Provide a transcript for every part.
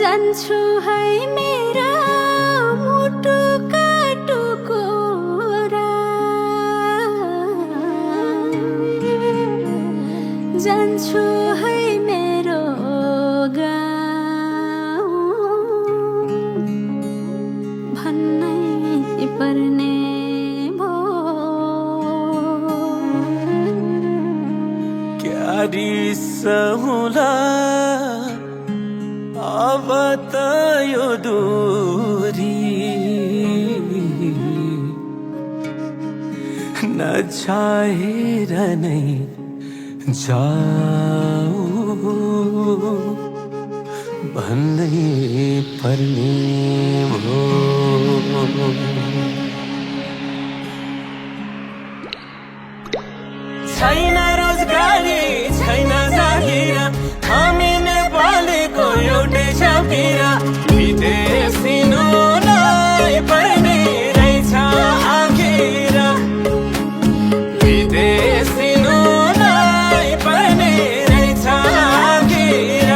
जान्छु है मेरा मुटुका टुकुरा जान्छु है मेरो गाउँ भन्नै पर्ने भो क्या रिस होला अब त यो दूरी नचाहेर नै जाऊ भन्नै पर्ने भो छैन रोजगारी छैन जागिर हामी नेपालीको एउटै छापिरा विदेशिनुलाई पर्ने रहेछ आखिर विदेशिनुलाई पर्ने रहेछ आखिर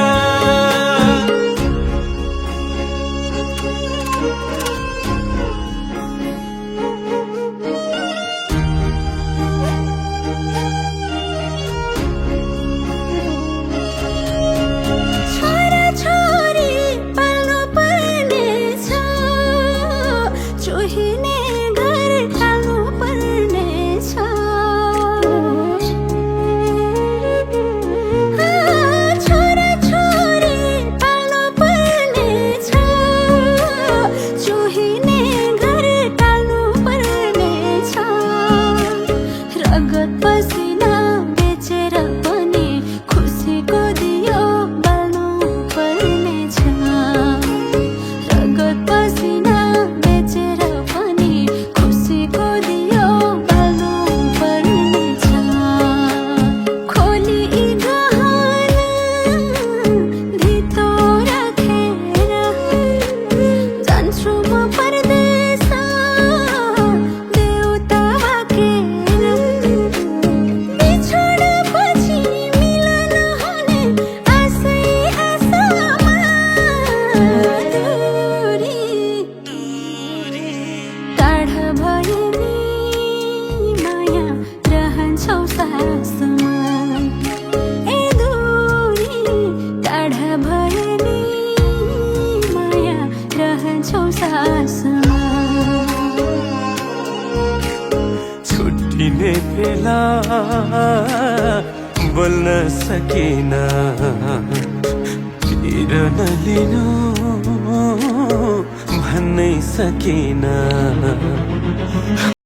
छुट्टिने बेला बोल्न सकिन पिर नलिनु भन्नै सकिन